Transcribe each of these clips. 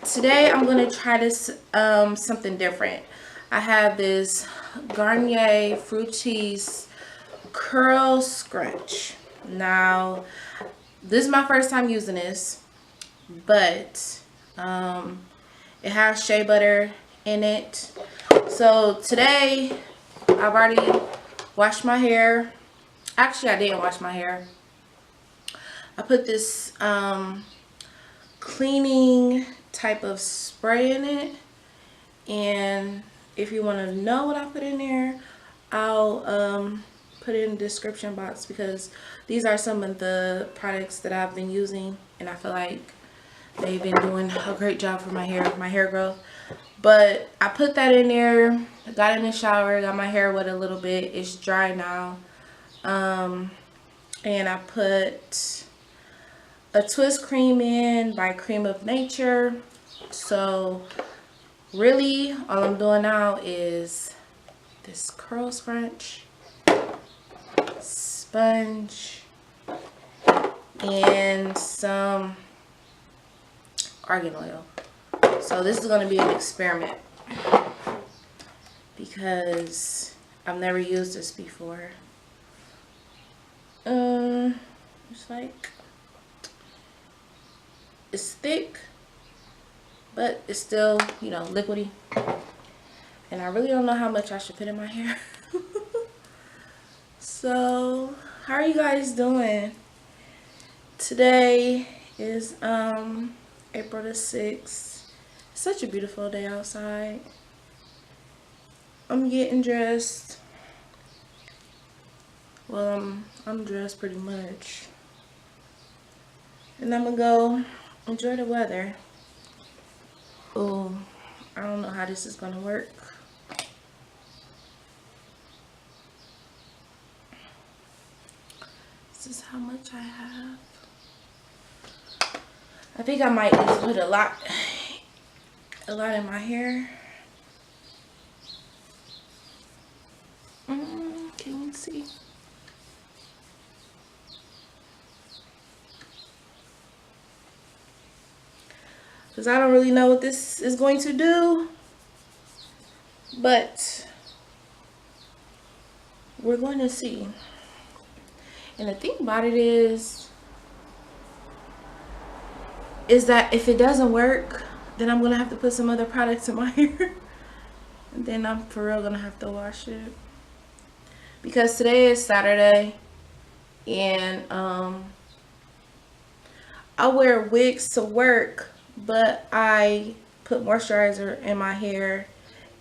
Today I'm gonna try this something different. I have this Garnier Fructis Curl Scrunch. Now, this is my first time using this, but it has shea butter in it. So today I've already washed my hair. Actually, I didn't wash my hair. I put this cleaning type of spray in it, and if you want to know what I put in there, I'll put it in the description box, because these are some of the products that I've been using and I feel like they've been doing a great job for my hair growth. But I put that in there, got in the shower, got my hair wet a little bit. It's dry now. And I put a twist cream in by Cream of Nature. So really all I'm doing now is this curl scrunch, sponge, and some argan oil. So this is going to be an experiment because I've never used this before. It's like, it's thick, but it's still, you know, liquidy. And I really don't know how much I should put in my hair. So, how are you guys doing? Today is April the 6th. It's such a beautiful day outside. I'm getting dressed. Well, I'm dressed pretty much. And I'm gonna go enjoy the weather. Oh, I don't know how this is gonna work. This is how much I have. I think I might just put a lot in my hair. Can you see? Because I don't really know what this is going to do, but we're going to see. And the thing about it is that if it doesn't work, then I'm gonna have to put some other products in my hair, and then I'm for real gonna have to wash it. Because today is Saturday, and I wear wigs to work, but I put moisturizer in my hair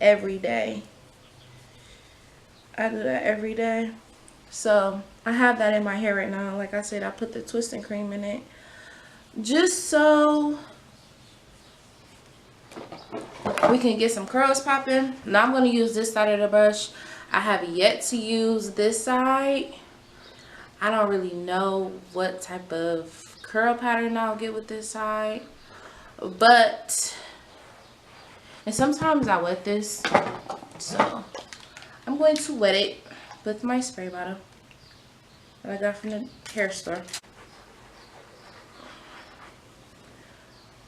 every day. I do that every day. So I have that in my hair right now. Like I said, I put the twisting cream in it just so we can get some curls popping. Now I'm going to use this side of the brush. I have yet to use this side. I don't really know what type of curl pattern I'll get with this side, but, and sometimes I wet this, so I'm going to wet it with my spray bottle that I got from the hair store.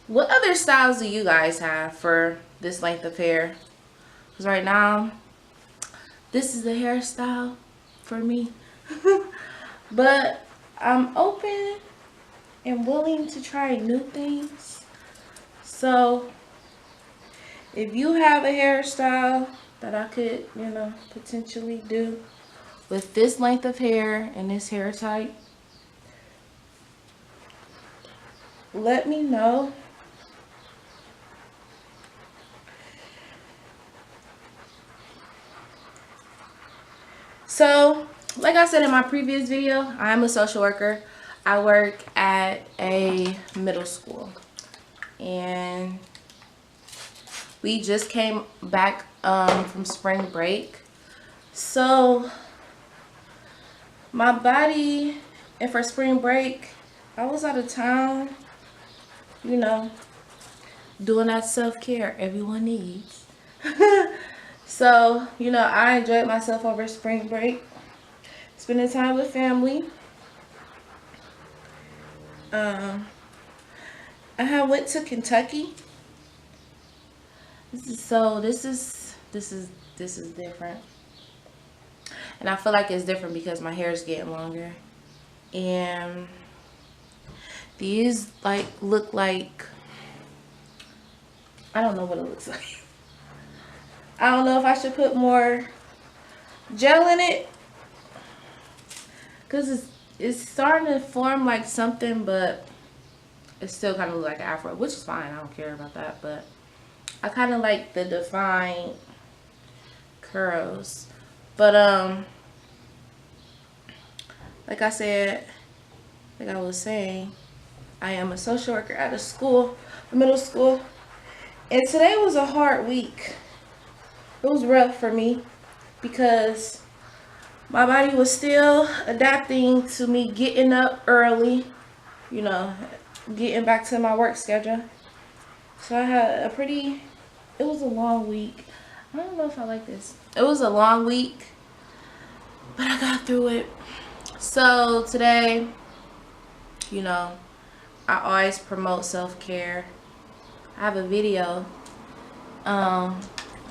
What other styles do you guys have for this length of hair? Because right now, this is the hairstyle for me. But I'm open and willing to try new things. So if you have a hairstyle that I could, you know, potentially do with this length of hair and this hair type, let me know. So, like I said in my previous video, I'm a social worker. I work at a middle school, and we just came back from spring break. So my body, and for spring break, I was out of town, you know, doing that self-care everyone needs. So, you know, I enjoyed myself over spring break, spending time with family. I had went to Kentucky This is different. And I feel like it's different because my hair is getting longer. And these like look like, I don't know what it looks like. I don't know if I should put more gel in it, because it's starting to form like something, but it still kind of look like afro, which is fine. I don't care about that, but I kind of like the defined curls. But like I said, like I was saying, I am a social worker at a school, a middle school, and today was a hard week. It was rough for me because my body was still adapting to me getting up early, you know, getting back to my work schedule. So I had it was a long week. I don't know if I like this. It was a long week, but I got through it. So today, you know, I always promote self-care. I have a video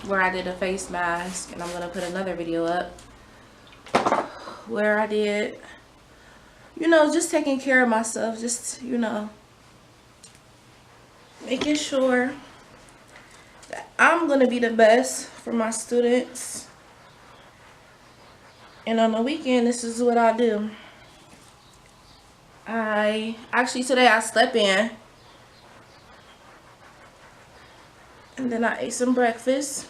where I did a face mask, and I'm gonna put another video up where I did, you know, just taking care of myself, just, you know, making sure that I'm gonna be the best for my students. And on the weekend, this is what I do. Today I slept in, and then I ate some breakfast.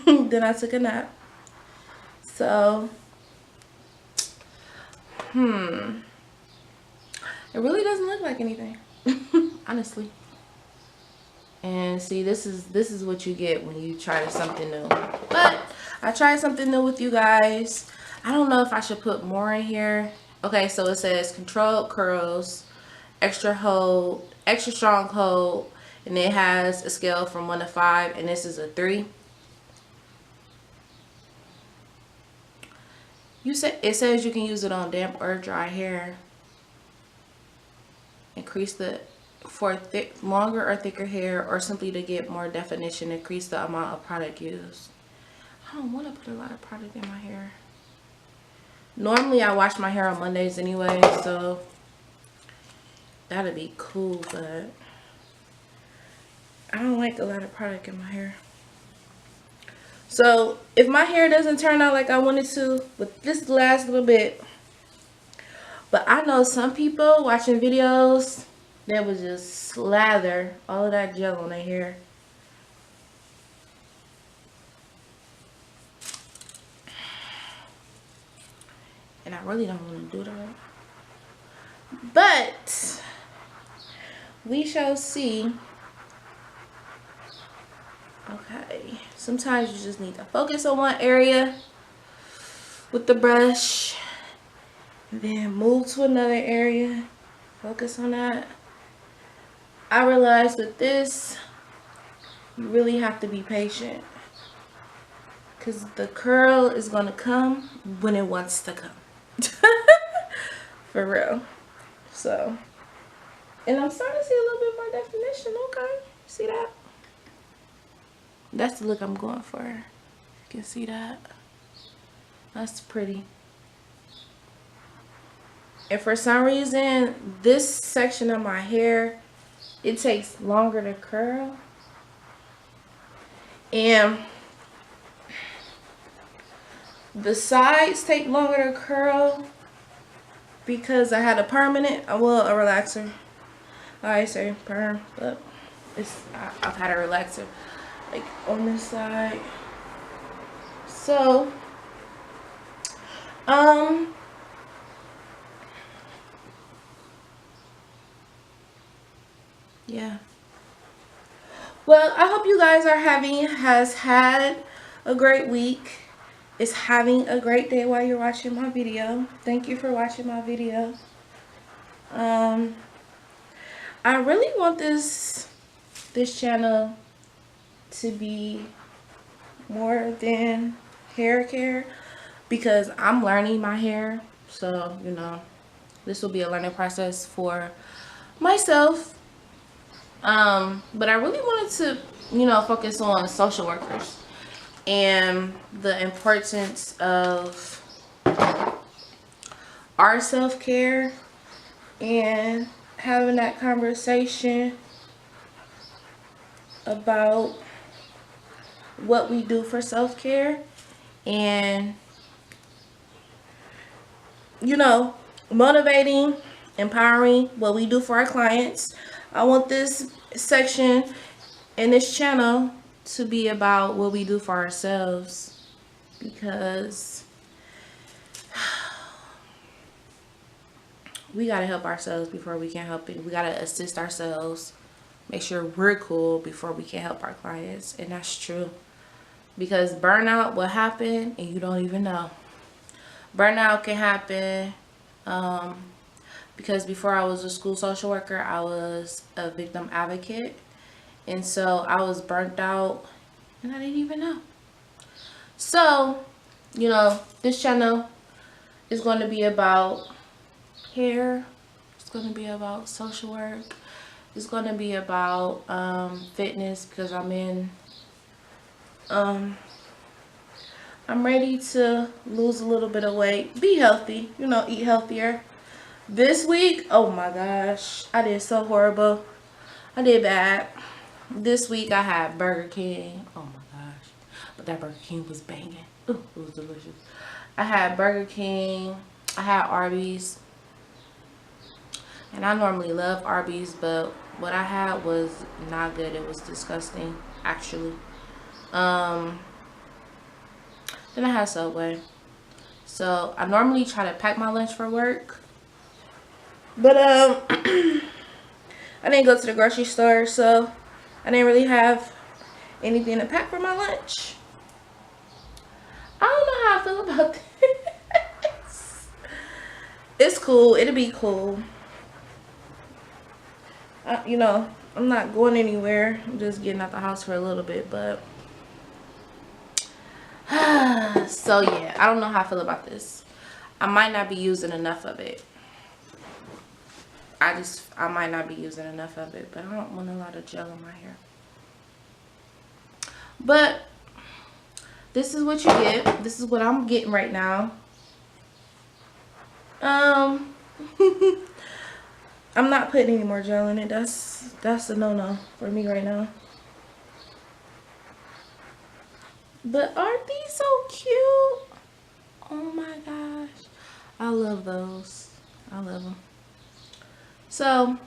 Then I took a nap. So it really doesn't look like anything. Honestly. And see, this is what you get when you try something new. But I tried something new with you guys. I don't know if I should put more in here. Okay, so it says controlled curls, extra hold, extra strong hold, and it has a scale from 1 to 5, and this is a 3. It says you can use it on damp or dry hair. Increase for longer or thicker hair, or simply to get more definition, increase the amount of product used. I don't want to put a lot of product in my hair. Normally I wash my hair on Mondays anyway, so that'd be cool, but I don't like a lot of product in my hair. So if my hair doesn't turn out like I wanted to with this last little bit, but I know some people watching videos, they would just slather all of that gel on their hair. And I really don't want to do that. But we shall see. Okay. Sometimes you just need to focus on one area with the brush. And then move to another area. Focus on that. I realized with this, you really have to be patient. Because the curl is going to come when it wants to come. For real. So, and I'm starting to see a little bit more definition. Okay, see that? That's the look I'm going for. You can see that. That's pretty. And for some reason, this section of my hair, it takes longer to curl. And the sides take longer to curl because I had a permanent, well, a relaxer. I say perm, but I've had a relaxer like on this side. So, yeah. Well, I hope you guys has had a great week. Is having a great day while you're watching my video. Thank you for watching my video. I really want this channel to be more than hair care, because I'm learning my hair. So, you know, this will be a learning process for myself. But I really wanted to you know, focus on social workers and the importance of our self-care and having that conversation about what we do for self-care and, you know, motivating, empowering what we do for our clients. I want this section in this channel to be about what we do for ourselves, because we gotta help ourselves before we can help it. We gotta assist ourselves, make sure we're cool before we can help our clients. And that's true, because burnout will happen and you don't even know. Burnout can happen because before I was a school social worker, I was a victim advocate, and so I was burnt out and I didn't even know. So, you know, this channel is going to be about hair, it's going to be about social work, it's going to be about fitness, because I'm ready to lose a little bit of weight, be healthy, you know, eat healthier. This week, oh my gosh, I did so horrible. I did bad. This week I had Burger King. Oh my gosh, but that Burger King was banging. Ooh, it was delicious. I had Burger King, I had Arby's, and I normally love Arby's, but what I had was not good. It was disgusting, actually. Then I had Subway. So I normally try to pack my lunch for work, but I didn't go to the grocery store, so I didn't really have anything to pack for my lunch. I don't know how I feel about this. It's cool. It'll be cool. You know, I'm not going anywhere. I'm just getting out the house for a little bit, but so yeah, I don't know how I feel about this. I might not be using enough of it. I might not be using enough of it, but I don't want a lot of gel in my hair. But this is what you get. This is what I'm getting right now. I'm not putting any more gel in it. That's a no-no for me right now. But aren't these so cute? Oh my gosh, I love those. I love them. So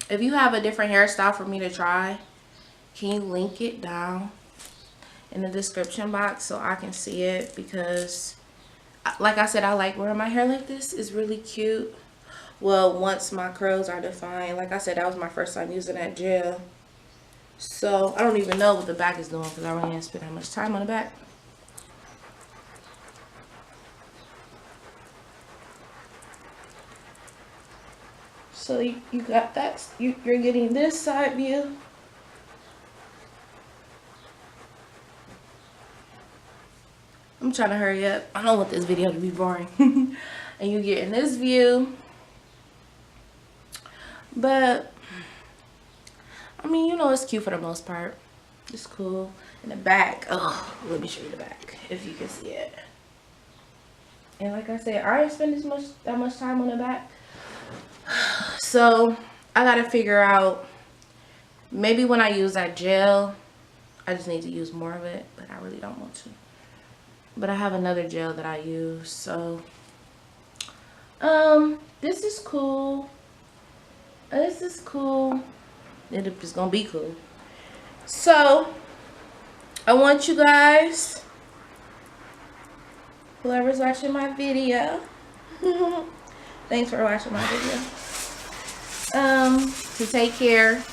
if you have a different hairstyle for me to try, can you link it down in the description box so I can see it? Because like I said, I like wearing my hair like this. It's really cute. Well, once my curls are defined. Like I said, that was my first time using that gel. So I don't even know what the back is doing, because I really didn't spend that much time on the back. So you got that. You're getting this side view. I'm trying to hurry up. I don't want this video to be boring. And you get in this view. But I mean, you know, it's cute for the most part. It's cool. In the back, oh, let me show you the back if you can see it. And like I said, I didn't spend that much time on the back. So I gotta figure out, maybe when I use that gel, I just need to use more of it, but I really don't want to. But I have another gel that I use. So this is cool. This is cool. It's gonna be cool. So I want you guys, whoever's watching my video, thanks for watching my video, to take care